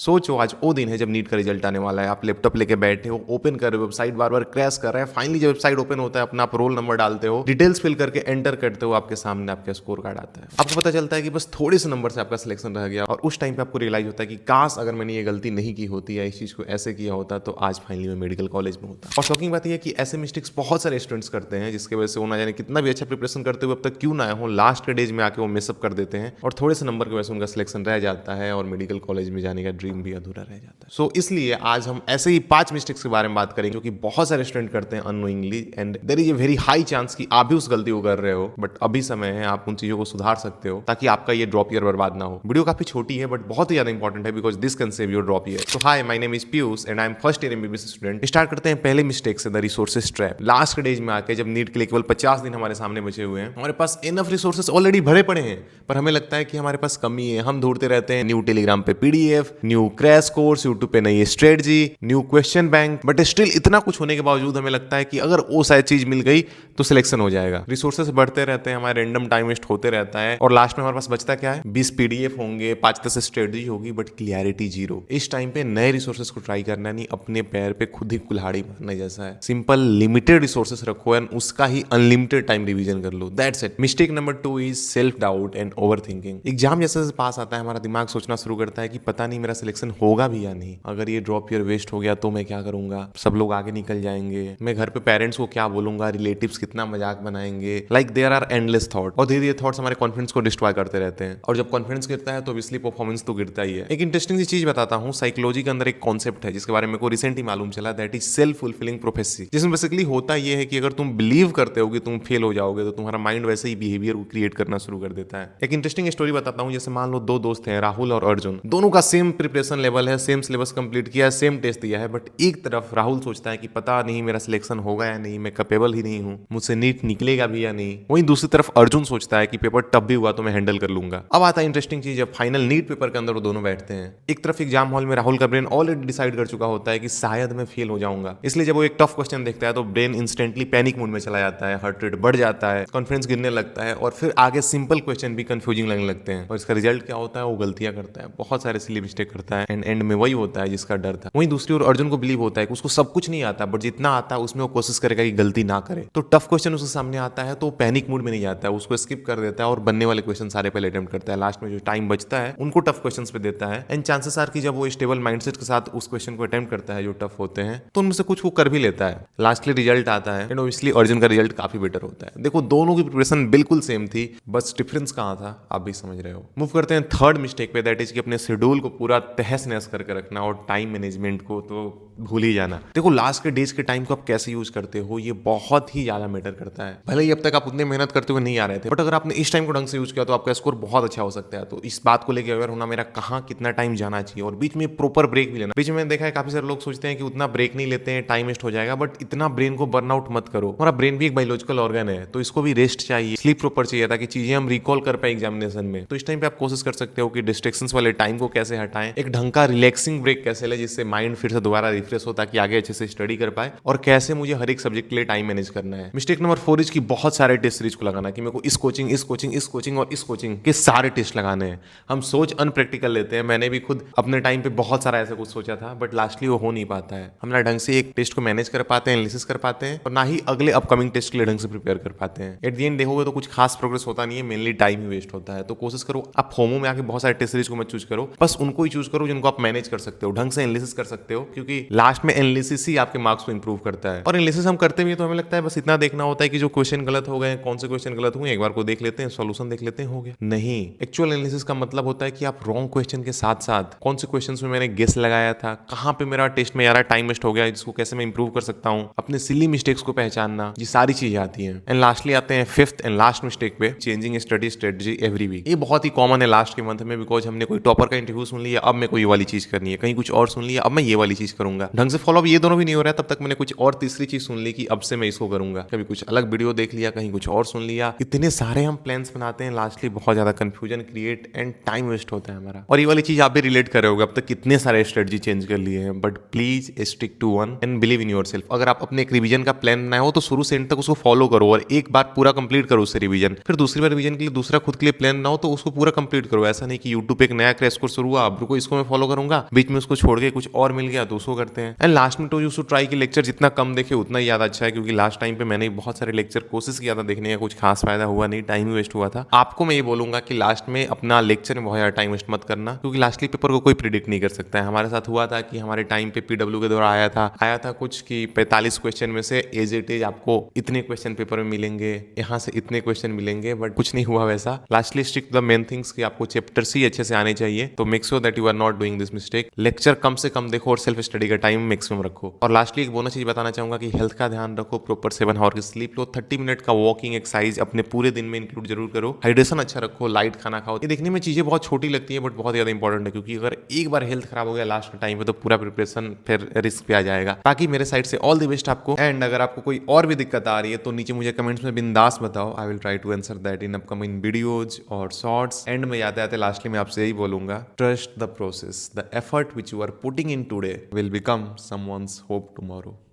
सोचो आज वो दिन है जब नीट का रिजल्ट आने वाला है, आप लैपटॉप लेके बैठे हो, ओपन कर रहे हो, वेबसाइट बार बार क्रैश कर रहा है, फाइनली जब वेबसाइट ओपन होता है अपना आप रोल नंबर डालते हो, डिटेल्स फिल करके एंटर करते हो, आपके सामने आपका स्कोर कार्ड आता है। आपको पता चलता है कि बस थोड़े से नंबर से आपका सिलेक्शन रह गया, और उस टाइम पे आपको रियलाइज होता है कि काश अगर मैंने ये गलती नहीं की होती या इस चीज को ऐसे किया होता तो आज फाइनली मैं मेडिकल कॉलेज में होता। और शॉकिंग बात यह है कि ऐसे मिस्टेक्स बहुत सारे स्टूडेंट्स करते हैं, जिसकी वजह से वो ना जाने कितना भी अच्छा प्रिपरेशन करते हुए अब तक क्यों ना आए हो, लास्ट के डेज में आके वो मिसअप कर देते हैं और थोड़े से नंबर की वजह से उनका सिलेक्शन रह जाता है और मेडिकल कॉलेज में जाने का ड्रीम भी अधूरा रह जाता है। सो इसलिए आज हम ऐसे ही 5 मिस्टेक्स के बारे में बात करेंगे जो कि बहुत सारे स्टूडेंट करते हैं unknowingly, and there is a very high chance कि आप भी उस गलती को कर रहे हो, बट अभी समय है, आप उन चीजों को सुधार सकते हो ताकि आपका ये ड्रॉप ईयर बर्बाद ना हो। वीडियो काफी छोटी है बट बहुत ही ज्यादा इंपॉर्टेंट है, because this can save your drop year. So hi, my name is Piyush and I am first year MBBS student. Start करते हैं पहले मिस्टेक से, द रिसोर्सेज ट्रैप। लास्ट के डेज में आके जब नीट के लिए केवल 50 दिन हमारे सामने बचे हुए हैं, हमारे पास इनफ रिसोर्सेज ऑलरेडी भरे पड़े हैं, पर हमें लगता है कि हमारे पास कमी है। हम ढूंढते रहते हैं न्यू टेलीग्राम पे PDF, new crash course, YouTube पे नई strategy, new question bank, but still इतना कुछ होने के बावजूद हमें लगता है कि अगर वो शायद चीज मिल गई तो सिलेक्शन हो जाएगा। रिसोर्सेज बढ़ते रहते हैं, हमारे रैंडम टाइम वेस्ट होते रहता है, और लास्ट में हमारे पास बचता क्या है, 20 पीडीएफ होंगे, 5-10 स्ट्रेटजी होगी, बट क्लियरिटी जीरो। इस टाइम पे नए रिसोर्सेज को ट्राई करना नहीं, अपने पैर पे खुद ही कुल्हाड़ी मारने जैसा है। सिंपल लिमिटेड रिसोर्सेज रखो एंड उसका ही अनलिमिटेड टाइम रिवीजन कर लो, that's it. Mistake number 2 is self doubt and over thinking. Exam जैसे पास आता है, हमारा दिमाग सोचना शुरू करता है कि पता नहीं मेरा सिलेक्शन होगा भी या नहीं, अगर ये ड्रॉप ईयर वेस्ट हो गया तो मैं क्या करूंगा, सब लोग आगे निकल जाएंगे, मैं घर पे पेरेंट्स को क्या बोलूंगा, रिलेटिव्स कितना मजाक बनाएंगे, like there are endless thought. और धीरे धीरे थॉट्स हमारे कॉन्फिडेंस को डिस्ट्रॉय करते रहते हैं, और जब कॉन्फिडेंस गिरता है तो ऑब्वियसली परफॉर्मेंस तो गिरता ही है। एक इंटरेस्टिंग सी चीज बताता हूँ, साइकोलॉजी के अंदर एक कॉन्सेप्ट है जिसके बारे में को रिसेंट ही मालूम चला, that is self fulfilling prophecy. जिसमें बेसिकली होता यह है कि अगर तुम बिलीव करते हो कि तुम फेल हो जाओगे तो तुम्हारा माइंड वैसे ही बिहेवियर क्रिएट करना शुरू कर देता है। एक इंटरेस्टिंग स्टोरी बताता हूँ, जैसे मान लो 2 दोस्त हैं, राहुल और अर्जुन, दोनों का सेम प्रिपरेशन लेवल है, सेम सिलेबस कंप्लीट किया है, सेम टेस्ट दिया है, बट एक तरफ राहुल सोचता है कि पता नहीं मेरा सिलेक्शन होगा या नहीं, मैं कैपेबल ही नहीं हूँ, मुझसे नीट निकलेगा भी या नहीं। वहीं दूसरी तरफ अर्जुन सोचता है कि पेपर टफ भी हुआ तो मैं हैंडल कर लूंगा। अब आता है इंटरेस्टिंग चीज, जब फाइनल नीट पेपर के अंदर वो दोनों बैठते हैं, एक तरफ एग्जाम हॉल में राहुल का ब्रेन ऑलरेडी डिसाइड कर चुका होता है कि शायद मैं फेल हो जाऊंगा, इसलिए जब वो एक टफ क्वेश्चन देखता है तो ब्रेन इंस्टेंटली पैनिक मोड में चला जाता है, हार्ट रेट बढ़ जाता है, कॉन्फिडेंस गिरने लगता है, और फिर आगे सिंपल क्वेश्चन भी कंफ्यूजिंग लगने लगते हैं। और इसका रिजल्ट क्या होता है, वो गलतियां करता है, बहुत सारे सिली मिस्टेक करता है, एंड एंड में वही होता है जिसका डर था। वहीं दूसरी ओर अर्जुन को बिलीव होता है कि उसको सब कुछ नहीं आता, बट जितना आता है उसमें वो कोशिश करेगा कि गलती ना करे। तो टफ क्वेश्चन उसके सामने आता है तो वो पैनिक मूड में नहीं जाता है, उसको स्किप कर देता है और बनने वाले क्वेश्चन सारे पहले अटेम्प्ट करता है। लास्ट में जो टाइम बचता है उनको टफ क्वेश्चंस पे देता है, एंड चांसेस आर कि जब वो स्टेबल माइंडसेट के साथ उस क्वेश्चन को अटेम्प्ट करता है जो टफ होते हैं, तो उनमें से कुछ वो कर भी लेता है। लास्टली रिजल्ट आता है, एंड ऑब्वियसली अर्जुन का रिजल्ट काफी बेटर होता है। देखो दोनों की प्रिपरेशन बिल्कुल सेम थी, बस डिफरेंस कहाँ था आप भी समझ रहे हो। मूव करते हैं थर्ड मिस्टेक पे, दैट इज कि अपने शेड्यूल को पूरा तहस नहस करके रखना और टाइम मैनेजमेंट को तो भूल ही जाना। देखो लास्ट के डेज के टाइम को आप कैसे यूज करते हो ये बहुत ही ज्यादा मैटर करता है। भले ही अब तक आप उतने मेहनत करते हुए नहीं आ रहे थे, बट अगर आपने इस टाइम को ढंग से यूज किया तो आपका स्कोर बहुत अच्छा हो सकता है। तो इस बात को लेकर अवेयर होना, मेरा कहाँ कितना टाइम जाना चाहिए, और बीच में प्रॉपर ब्रेक भी लेना। बीच में देखा है काफी सारे लोग सोचते हैं कि उतना ब्रेक नहीं लेते हैं, टाइम वेस्ट हो जाएगा, बट इतना ब्रेन को बर्नआउट मत करो। हमारा ब्रेन भी एक बायोलॉजिकल ऑर्गन है, तो इसको भी रेस्ट चाहिए, स्लीप प्रॉपर चाहिए ताकि चीजें हम रिकॉल कर पाए एग्जामिनेशन में। तो इस टाइम पे आप कोशिश कर सकते हो कि डिस्ट्रैक्शंस वाले टाइम को कैसे हटाएं, एक ढंग का रिलैक्सिंग ब्रेक कैसे ले जिससे माइंड फिर से दोबारा रिफ्रेश हो ताकि आगे अच्छे से स्टडी कर पाए, और कैसे मुझे हर एक सब्जेक्ट के लिए टाइम मैनेज करना है। मिस्टेक नंबर 4 इज की बहुत सारे टेस्ट सीरीज को लगाना कि मेरे को इस कोचिंग इस कोचिंग इस कोचिंग और इस कोचिंग के सारे टेस्ट लगाने हैं। हम सोच अनप्रैक्टिकल लेते हैं, मैंने भी खुद अपने टाइम पे बहुत सारा ऐसा कुछ सोचा था, बट लास्टली वो हो नहीं पाता है। हम ना ढंग से एक टेस्ट को मैनेज कर पाते हैं, एनालिसिस कर पाते हैं, और ना ही अगले अपकमिंग टेस्ट के लिए ढंग से प्रिपेयर कर पाते हैं। एट द एंड देखोगे तो कुछ खास प्रोग्रेस होता नहीं है, मेनली टाइम ही वेस्ट होता है। तो कोशिश करो आप फोमो में आके बहुत सारे टेस्ट सीरीज को मत चूज करो, बस उनको ही चूज करो जिनको आप मैनेज कर सकते हो, ढंग से एनालिसिस कर सकते हो, क्योंकि लास्ट में एनालिसिस ही आपके मार्क्स को इंप्रूव करता है। और एनालिसिस हम करते भी तो हमें लगता है बस इतना देखना होता है कि जो क्वेश्चन गलत हो गए, कौन से क्वेश्चन गलत हुए, एक बार को देख लेते हैं, सॉल्यूशन देख लेते हैं, हो गया। नहीं, एक्चुअल एनालिसिस का मतलब होता है कि आप रॉन्ग क्वेश्चन के साथ साथ कौन से क्वेश्चंस में मैंने गेस लगाया था, कहां पे मेरा टेस्ट में यार टाइम वेस्ट हो गया, जिसको कैसे मैं इंप्रूव कर सकता हूं, अपने सिली मिस्टेक्स को पहचानना, ये सारी चीजें आती हैं। एंड लास्टली आते हैं 5th एंड लास्ट मिस्टेक पे, changing study strategy every week. ये बहुत ही कॉमन है लास्ट के मंथ में, बिकॉज हमने कोई टॉपर का इंटरव्यू सुन लिया, अब मैं कोई वाली चीज करनी है, कहीं कुछ और सुन लिया, अब मैं ये वाली चीज करूंगा, ढंग से फॉलो अप ये दोनों भी नहीं हो रहा है, तब तक मैंने कुछ और तीसरी चीज सुन ली कि अब से मैं इसको करूंगा, कभी कुछ अलग वीडियो देख लिया, कहीं कुछ और सुन लिया। इतने सारे हम प्लान्स बनाते हैं, लास्टली बहुत ज्यादा confusion create and time waste होता है हमारा। और ये वाली चीज आप भी रिलेट कर रहे होगे, अब तक कितने सारे स्ट्रेटजी चेंज कर लिए हैं, but please stick to one and believe in yourself. अगर आप अपने एक रिवीजन का प्लान बनाए हो तो शुरू से एंड तक उसको फॉलो करो, और एक बार पूरा कंप्लीट करो उससे रिवीजन, फिर दूसरी बार रिवीजन के लिए दूसरा खुद के लिए प्लान बनाओ तो उसको पूरा कंप्लीट करो। ऐसा नहीं कि यूट्यूब पे एक नया क्रैश कोर्स शुरू हुआ, अब रुको इसको उसको मैं फॉलो करूंगा, बीच में उसको छोड़ के कुछ और मिल गया तो उसको करते हैं। एंड लास्ट में तो यूज टू ट्राई कि लेक्चर जितना कम देखे उतना ही ज्यादा अच्छा है, क्योंकि लास्ट टाइम पे मैंने बहुत सारे लेक्चर कोशिश किया था देखने का, कुछ खास फायदा हुआ नहीं, टाइम ही वेस्ट हुआ था। आपको मैं ये बोलूंगा कि लास्ट में अपना लेक्चर में बहुत ज्यादा टाइम वेस्ट मत करना, क्योंकि लास्टली पेपर को कोई प्रिडिक्ट नहीं कर सकता है। हमारे साथ हुआ था कि हमारे टाइम पे पीडब्ल्यू के द्वारा आया था कुछ कि 45 क्वेश्चन में से एज इट इज आपको इतने क्वेश्चन पेपर में मिलेंगे, यहाँ से इतने क्वेश्चन मिलेंगे, बट कुछ नहीं हुआ वैसा। Lastly stick the main things कि आपको चैप्टर्स ही अच्छे से आने चाहिए, तो make sure that you are not doing this mistake. Lecture कम से कम देखो और सेल्फ स्टडी का टाइम मैक्सिमम रखो। और लास्टली एक बोनस चीज बताना चाहूंगा कि हेल्थ का ध्यान रखो, प्रॉपर 7 आवर की स्लीप लो, 30 मिनट का वॉकिंग एक्सरसाइज अपने पूरे दिन में इंक्लूड जरूर करो, हाइड्रेशन अच्छा रखो, लाइट खाना खाओ। ये देखने में चीजें बहुत छोटी लगती है बट बहुत ज्यादा इंपॉर्टेंट है, क्योंकि अगर एक बार हेल्थ खराब हो गया लास्ट टाइम पे तो पूरा प्रिपरेशन फिर रिस्क पे आ जाएगा। बाकी मेरे साइड से ऑल द बेस्ट आपको। एंड अगर आपको कोई और भी दिक्कत आ रही है तो नीचे मुझे कमेंट्स में बिंदास बताओ, I will try to answer that in upcoming videos और शॉर्ट्स। एंड में जाते आते लास्टली मैं आपसे यही बोलूंगा, trust the process, the effort which you are putting in today will become someone's hope tomorrow.